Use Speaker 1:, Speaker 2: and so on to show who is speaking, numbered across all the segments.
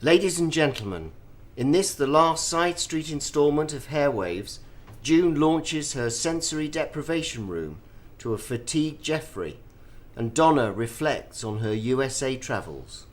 Speaker 1: Ladies and gentlemen, in this, the last side street instalment of Hairwaves, June launches her sensory deprivation room to a fatigued Geoffrey, and Donna reflects on her USA travels.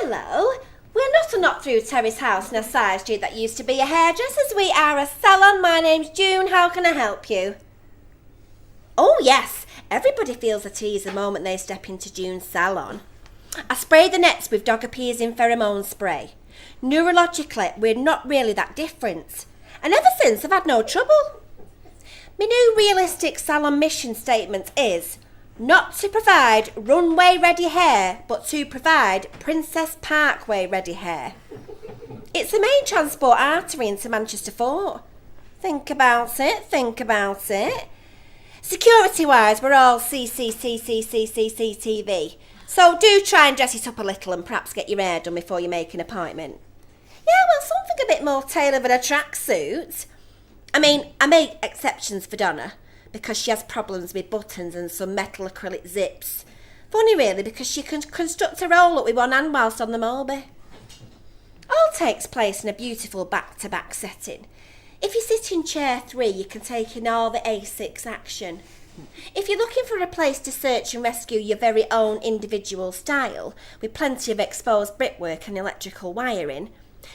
Speaker 2: Hello. We're not a knock-through terrace house in a side street that used to be a hairdresser's. We are a salon. My name's June. How can I help you? Oh, yes. Everybody feels at ease the moment they step into June's salon. I spray the nets with dog appeasing pheromone spray. Neurologically, we're not really that different. And ever since, I've had no trouble. My new realistic salon mission statement is not to provide runway-ready hair, but to provide Princess Parkway-ready hair. It's the main transport artery into Manchester Fort. Think about it. Security-wise, we're all CCTV. So do try and dress it up a little and perhaps get your hair done before you make an appointment. Yeah, well, something a bit more tailored than a tracksuit. I mean, I make exceptions for Donna, because she has problems with buttons and some metal acrylic zips. Funny really, because she can construct a roll-up with one hand whilst on the Moby. All takes place in a beautiful back-to-back setting. If you sit in chair 3, you can take in all the A6 action. If you're looking for a place to search and rescue your very own individual style, with plenty of exposed brickwork and electrical wiring,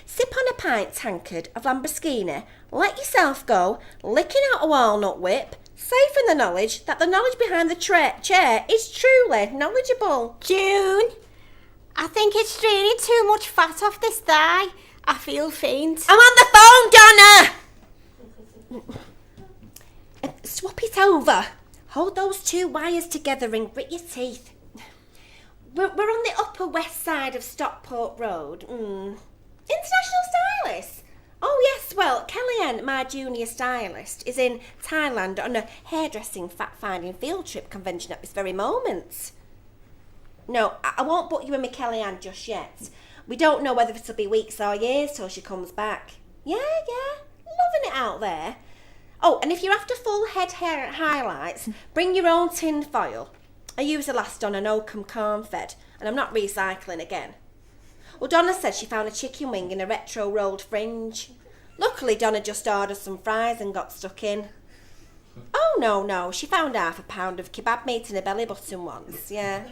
Speaker 2: sip on a pint tankard of Lamborghini, let yourself go, licking out a walnut whip, safe in the knowledge that the knowledge behind the chair is truly knowledgeable.
Speaker 3: June, I think it's really too much fat off this thigh. I feel faint.
Speaker 2: I'm on the phone, Donna! Swap it over. Hold those two wires together and grit your teeth. We're on the upper west side of Stockport Road. International stylist? Oh yes, well, Kellyanne, my junior stylist, is in Thailand on a hairdressing fact-finding field trip convention at this very moment. No, I won't book you in with Kellyanne just yet. We don't know whether it'll be weeks or years till she comes back. Yeah, loving it out there. Oh, and if you're after full head hair highlights, bring your own tin foil. I used the last on an Oakham corn fed, and I'm not recycling again. Well, Donna said she found a chicken wing in a retro rolled fringe. Luckily, Donna just ordered some fries and got stuck in. Oh, no, she found half a pound of kebab meat in a belly button once, yeah.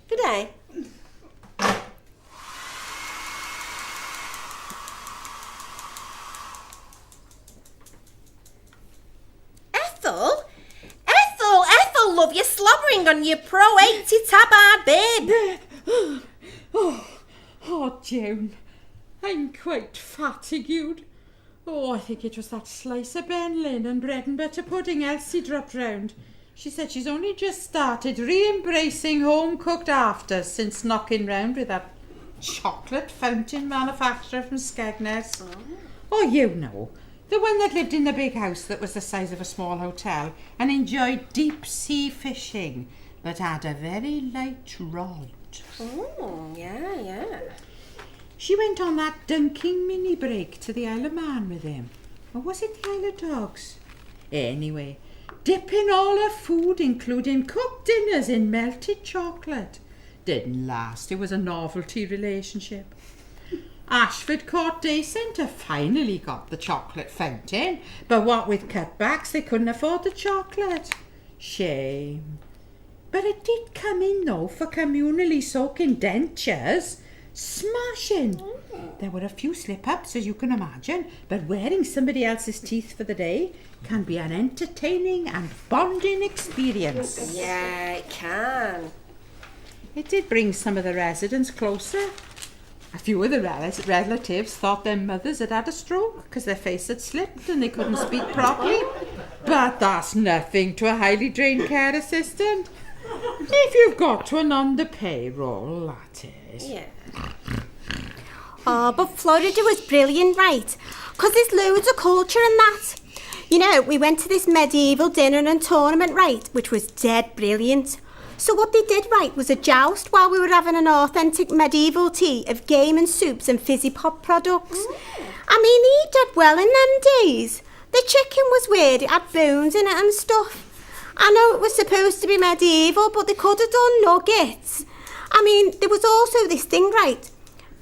Speaker 2: Good day. Ethel, love, you're slobbering on your Pro 80 tabard bib.
Speaker 4: Oh, June, I'm quite fatigued. Oh, I think it was that slice of Ben Lynn and bread and butter pudding Elsie dropped round. She said she's only just started re-embracing home-cooked afters since knocking round with that chocolate fountain manufacturer from Skegness. Oh, you know, the one that lived in the big house that was the size of a small hotel and enjoyed deep-sea fishing, but had a very light rod.
Speaker 2: Oh, yeah.
Speaker 4: She went on that dunking mini break to the Isle of Man with him. Or was it the Isle of Dogs? Anyway, dipping all her food, including cooked dinners, in melted chocolate. Didn't last. It was a novelty relationship. Ashford Court Day Centre finally got the chocolate fountain, but what with cutbacks, they couldn't afford the chocolate. Shame. But it did come in, though, for communally soaking dentures. Smashing. There were a few slip-ups, as you can imagine, but wearing somebody else's teeth for the day can be an entertaining and bonding experience.
Speaker 2: Yeah, it can.
Speaker 4: It did bring some of the residents closer. A few of the relatives thought their mothers had had a stroke because their face had slipped and they couldn't speak properly. But that's nothing to a highly trained care assistant. If you've got one on the payroll, that is.
Speaker 2: Yeah.
Speaker 3: Oh, but Florida was brilliant, right? Because there's loads of culture in that. You know, we went to this medieval dinner and tournament, right, which was dead brilliant. So what they did, right, was a joust while we were having an authentic medieval tea of game and soups and fizzy pop products. I mean, he did well in them days. The chicken was weird, it had bones in it and stuff. I know it was supposed to be medieval, but they could have done nuggets. I mean, there was also this thing, right,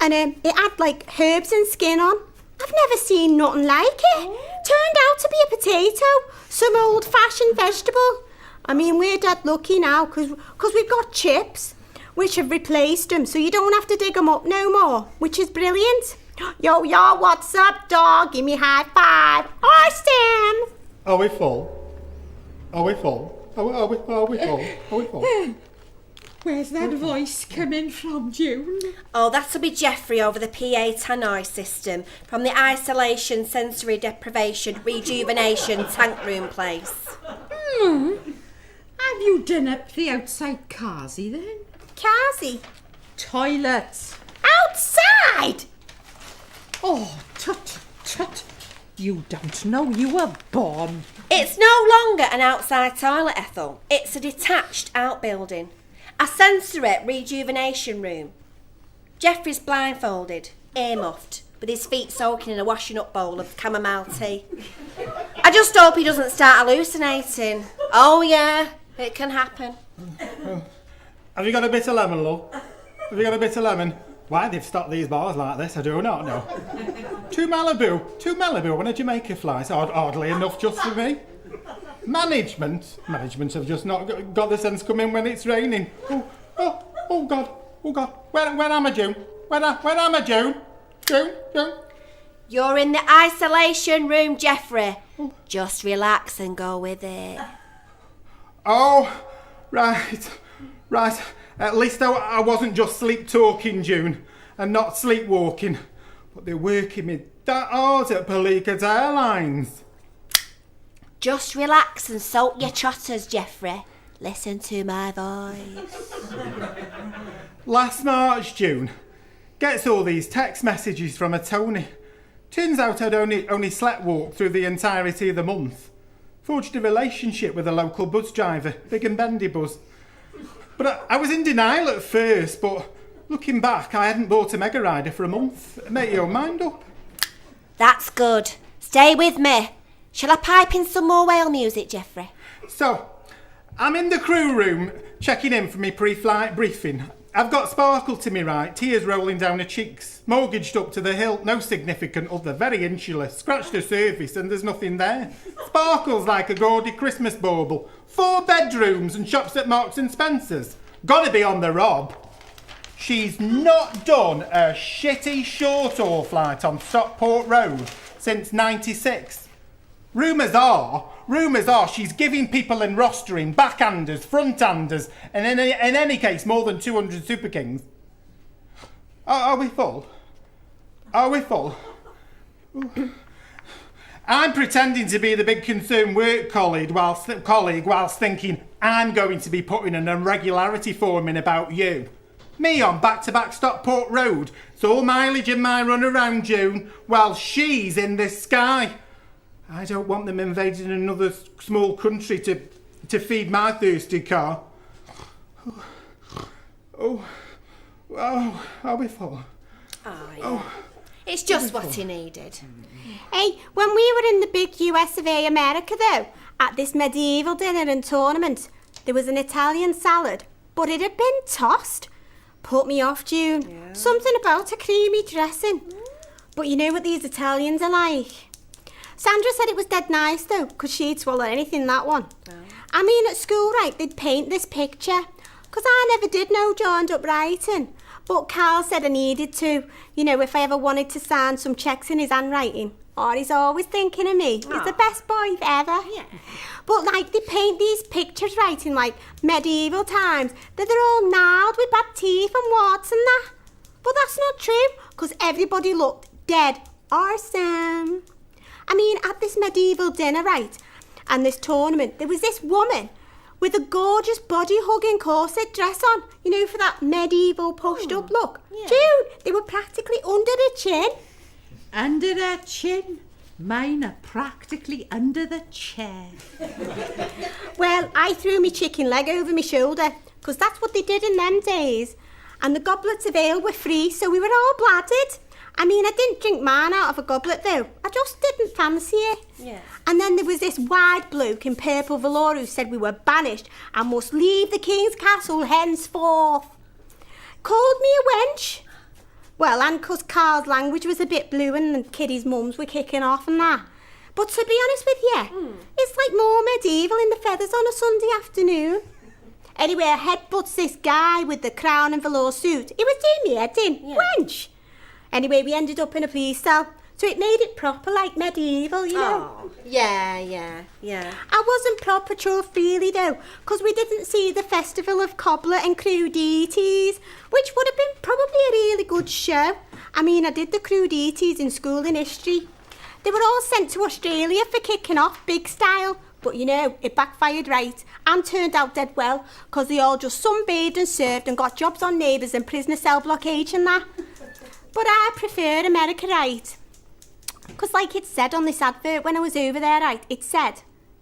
Speaker 3: and it had, like, herbs and skin on. I've never seen nothing like it. Turned out to be a potato, some old-fashioned vegetable. I mean, we're dead lucky now, because we've got chips, which have replaced them, so you don't have to dig them up no more, which is brilliant. Yo, what's up, dog? Give me a high five. Austin!
Speaker 5: Are we full? Are we full? Are we full? Are we full?
Speaker 4: Where's that voice coming from, June?
Speaker 2: Oh, that'll be Geoffrey over the PA tannoy system from the isolation, sensory deprivation, rejuvenation tank room place.
Speaker 4: Have you done up the outside carsy then?
Speaker 3: Kazi.
Speaker 4: Toilets.
Speaker 3: Outside!
Speaker 4: Oh, tut. You don't know you were born.
Speaker 2: It's no longer an outside toilet, Ethel. It's a detached outbuilding. A sensory rejuvenation room. Geoffrey's blindfolded, ear-muffed, with his feet soaking in a washing-up bowl of chamomile tea. I just hope he doesn't start hallucinating. Oh, yeah, it can happen.
Speaker 5: Have you got a bit of lemon, love? Have you got a bit of lemon? Why they've stocked these bars like this, I do not know. Two Malibu on a Jamaica flight, oddly enough, just for me. Management have just not got the sense come in when it's raining. Oh God. When am I, June? When am I, June? June?
Speaker 2: You're in the isolation room, Geoffrey. Just relax and go with it.
Speaker 5: Oh, right. At least I wasn't just sleep talking, June, and not sleepwalking. But they're working me that hard at Pelican Airlines.
Speaker 2: Just relax and soak your trotters, Geoffrey. Listen to my voice.
Speaker 5: Last March, June, gets all these text messages from a Tony. Turns out I'd only slept walked through the entirety of the month. Forged a relationship with a local bus driver, big and bendy buzz. But I was in denial at first, but looking back, I hadn't bought a Mega Rider for a month. Make your mind up.
Speaker 2: That's good. Stay with me. Shall I pipe in some more whale music, Geoffrey?
Speaker 5: So, I'm in the crew room, checking in for me pre-flight briefing. I've got Sparkle to me right, tears rolling down her cheeks, mortgaged up to the hilt, no significant other, very insular, scratched the surface and there's nothing there. Sparkle's like a gaudy Christmas bauble, 4 bedrooms and shops at Marks and Spencer's. Gotta be on the rob. She's not done a shitty short-haul flight on Stockport Road since '96. Rumours are she's giving people in rostering backhanders, front-handers, and in any case more than 200 Super Kings. Are we full? I'm pretending to be the big concerned work colleague whilst thinking I'm going to be putting an irregularity form in about you. Me on back-to-back Stockport Road, it's all mileage in my run around June, while she's in the sky. I don't want them invading another small country to feed my thirsty car. Oh, are we full?
Speaker 2: Oh, yeah. It's just what he needed.
Speaker 3: Hey, when we were in the big US of A America though, at this medieval dinner and tournament, there was an Italian salad, but it had been tossed. Put me off, June. Yeah. Something about a creamy dressing. But you know what these Italians are like? Sandra said it was dead nice though, because she'd swallow anything, that one. Oh. I mean, at school, right, they'd paint this picture, because I never did know joined up writing. But Carl said I needed to, you know, if I ever wanted to sign some checks in his handwriting. Oh, he's always thinking of me. Aww. He's the best boy ever. Yeah. But, like, they paint these pictures, right, in, like, medieval times, that they're all gnarled with bad teeth and warts and that. But that's not true, because everybody looked dead awesome. I mean, at this medieval dinner, right, and this tournament, there was this woman with a gorgeous body-hugging corset dress on, you know, for that medieval pushed-up look. Yeah. June, they were practically under her chin.
Speaker 4: Under her chin? Mine are practically under the chair.
Speaker 3: Well, I threw my chicken leg over my shoulder, 'cause that's what they did in them days. And the goblets of ale were free, so we were all bladdered. I mean, I didn't drink mine out of a goblet, though. I just didn't fancy it.
Speaker 2: Yeah.
Speaker 3: And then there was this wide bloke in purple velour who said we were banished and must leave the king's castle henceforth. Called me a wench. Well, and 'cause Carl's language was a bit blue and Kitty's mums were kicking off and that. But to be honest with you, it's like more medieval in the feathers on a Sunday afternoon. Anyway, I headbutts this guy with the crown and velour suit. He was doing me head in.
Speaker 2: Yeah.
Speaker 3: Wench. Anyway, we ended up in a police cell, so it made it proper like medieval, you know.
Speaker 2: Oh, yeah.
Speaker 3: I wasn't proper chuffed really though, 'cause we didn't see the Festival of Cobbler and Crudities, which would have been probably a really good show. I mean, I did the Crudities in school in history. They were all sent to Australia for kicking off big style, but you know, it backfired right and turned out dead well, 'cause they all just sunbathed and served and got jobs on Neighbours and prisoner cell blockage and that. But I prefer America, right? 'Cause like it said on this advert when I was over there, right, it said,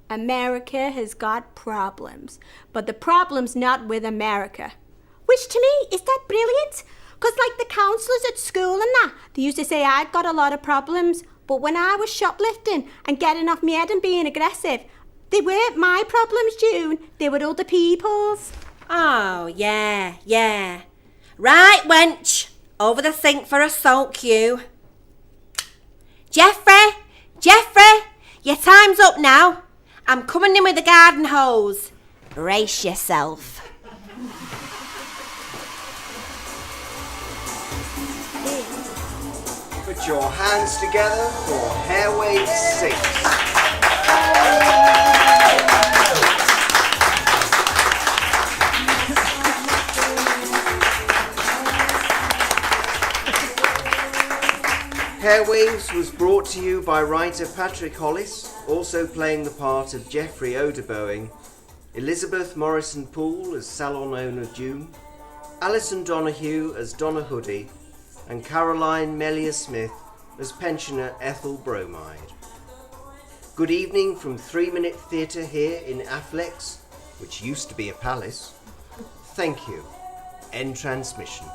Speaker 3: America has got problems, but the problem's not with America. Which to me is that brilliant. 'Cause like the counsellors at school and that, they used to say I'd got a lot of problems, but when I was shoplifting and getting off my head and being aggressive, they weren't my problems, June, they were other people's.
Speaker 2: Oh, yeah. Right, wench. Over the sink for a soak, you. Geoffrey, your time's up now. I'm coming in with the garden hose. Brace yourself.
Speaker 1: Put your hands together for Hairwave 6. Hairwaves was brought to you by writer Patrick Hollis, also playing the part of Geoffrey Odeboing, Elizabeth Morrison Poole as salon owner June, Alison Donahue as Donna Hoodie, and Caroline Melia Smith as pensioner Ethel Bromide. Good evening from 3 Minute Theatre here in Afflex, which used to be a palace. Thank you. End transmission.